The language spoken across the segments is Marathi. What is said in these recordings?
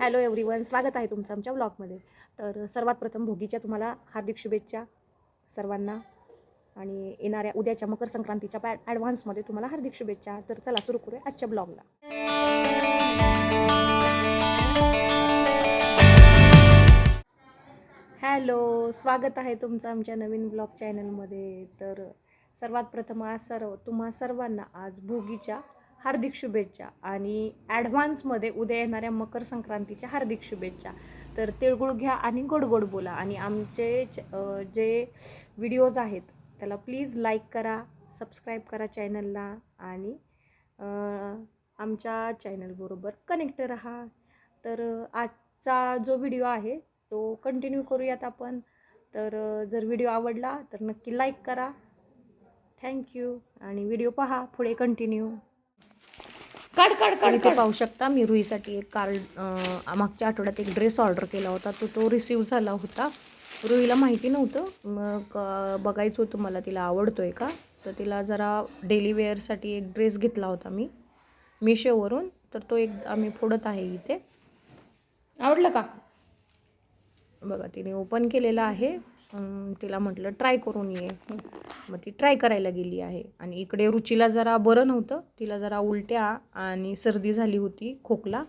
हॅलो एव्हरीवन, स्वागत आहे तुमचं आमच्या व्लॉगमध्ये. तर सर्वात प्रथम भोगीच्या तुम्हाला हार्दिक शुभेच्छा सर्वांना आणि येणाऱ्या उद्याच्या मकर संक्रांतीच्या ॲडव्हान्समध्ये तुम्हाला हार्दिक शुभेच्छा. तर चला सुरू करूया आजच्या ब्लॉगला. हॅलो, स्वागत आहे तुमचं आमच्या नवीन ब्लॉग चॅनलमध्ये. तर सर्वात प्रथम आज तुम्हा सर्वांना आज भोगीच्या हार्दिक शुभेच्छा आणि ॲडव्हान्समध्ये उद्या येणाऱ्या मकर संक्रांतीच्या हार्दिक शुभेच्छा. तर तिळगुळ घ्या आणि गोड गोड बोला आणि आमचे जे व्हिडिओज आहेत त्याला प्लीज लाईक करा, सबस्क्राईब करा चॅनलला आणि आमच्या चॅनलबरोबर कनेक्ट राहा. तर आजचा जो व्हिडिओ आहे तो कंटिन्यू करूयात आपण. तर जर व्हिडिओ आवडला तर नक्की लाईक करा. थँक्यू आणि व्हिडिओ पहा पुढे कंटिन्यू. इथे पाहू शकता मी रुईसाठी एक मागच्या आठवड्यात एक ड्रेस ऑर्डर केला होता, तो रिसीव झाला होता. रुईला माहिती नव्हतं, मग बघायचं होतं मला तिला आवडतोय का. तर तिला जरा डेली वेअरसाठी एक ड्रेस घेतला होता मी मिशोवरून. तर तो एक आम्ही फोडत आहे इथे. आवडलं का बघा, तिने ओपन केलेला आहे. तिला म्हटलं ट्राय करून ये, मग ती ट्राय करायला गेली आहे. आणि इकडे रुचीला जरा बरं नव्हतं, तिला जरा उलट्या आणि सर्दी झाली होती, खोकला.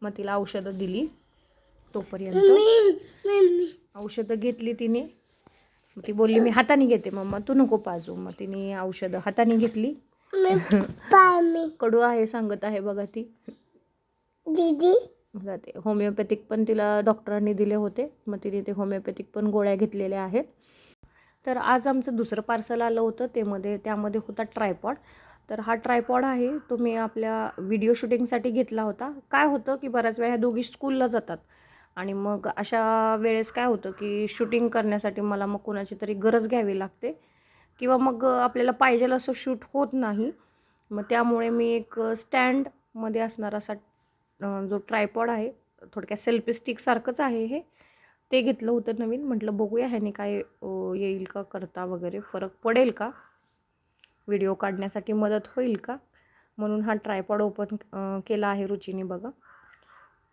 मग तिला औषधं दिली. तोपर्यंत औषधं घेतली तिने. मग ती बोलली मी हाताने घेते मम्मा, तू नको पाजू. मग तिने औषधं हाताने घेतली. कडू आहे सांगत आहे बघा ती. बघा ते होमिओपॅथिक पण तिला डॉक्टरांनी दिले होते, मग तिने ते होमिओपॅथिक पण गोळ्या घेतलेल्या आहेत. तर आज आमचं दुसरं पार्सल आलं होतं, त्यामध्ये होता ट्रायपॉड. तर हा ट्रायपॉड आहे तो मी आपल्या व्हिडिओ शूटिंगसाठी घेतला होता. काय होतं की बऱ्याच वेळा ह्या दोघी स्कूलला जातात आणि मग अशा वेळेस काय होतं की शूटिंग करण्यासाठी मला मग कोणाची तरी गरज घ्यावी लागते किंवा मग आपल्याला पाहिजेल असं शूट होत नाही. मग त्यामुळे मी एक स्टँडमध्ये असणारा असा जो ट्रायपॉड आहे, थोडक्यात सेल्फी स्टिकसारखंच आहे हे, ते घेतलं होतं नवीन. म्हटलं बघूया ह्याने काय येईल का करता वगैरे, फरक पडेल का, व्हिडिओ काढण्यासाठी मदत होईल का, म्हणून हा ट्रायपॉड ओपन केला आहे रुचीने. बघा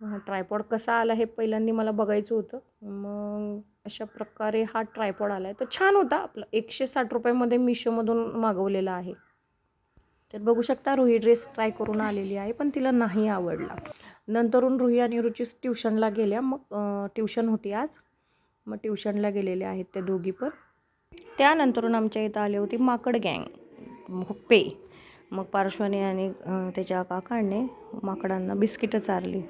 हा ट्रायपॉड कसा आला हे पहिल्यांदा मला बघायचं होतं. मग अशा प्रकारे हा ट्रायपॉड आला आहे. तर छान होता. आपला 160 रुपयामध्ये मिशोमधून मागवलेला आहे. तर बघू शकता रुही ड्रेस ट्राय करून आलेली आहे, पण तिला नाही आवडला. नंतरून रुही आणि रुची ट्युशनला गेल्या. मग ट्युशन होती आज, मग ट्युशनला गेलेले आहेत त्या दोघी पण. त्यानंतरून आमच्या इथं आले होती माकड गँग पे. मग पार्श्वनी आणि त्याच्या काकांनी माकडांना बिस्किटं चारली.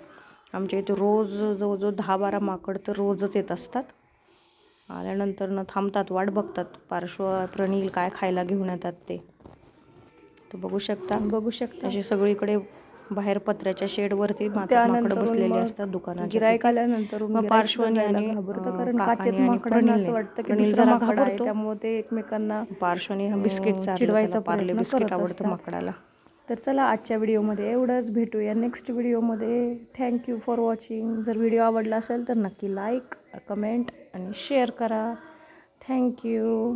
आमच्या इथे रोज जवळजवळ 10-12 माकड तर रोजच येत असतात. आल्यानंतर थांबतात, वाट बघतात पार्श्व प्रणील काय खायला घेऊन येतात ते. तर बघू शकता असे सगळीकडे बाहेर पत्र्याच्या शेडवरती माकड बसलेले असतात दुकानाच्या. गिराईक आल्यानंतर मग पार्श्वनी आणि काकांनी माकडांना असं वाटतं की दुसरा माकड आहे, त्यामुळे ते एकमेकांना पार्श्वनी बिस्किट चिडवायचा पार्ले बिस्किट आवडतं माकडाला. तर चला आजच्या व्हिडिओमध्ये एवढंच. भेटूया नेक्स्ट व्हिडिओमध्ये. Thank you for watching. जर व्हिडिओ आवडला असेल तर नक्की लाईक, कमेंट आणि शेअर करा. थँक्यू.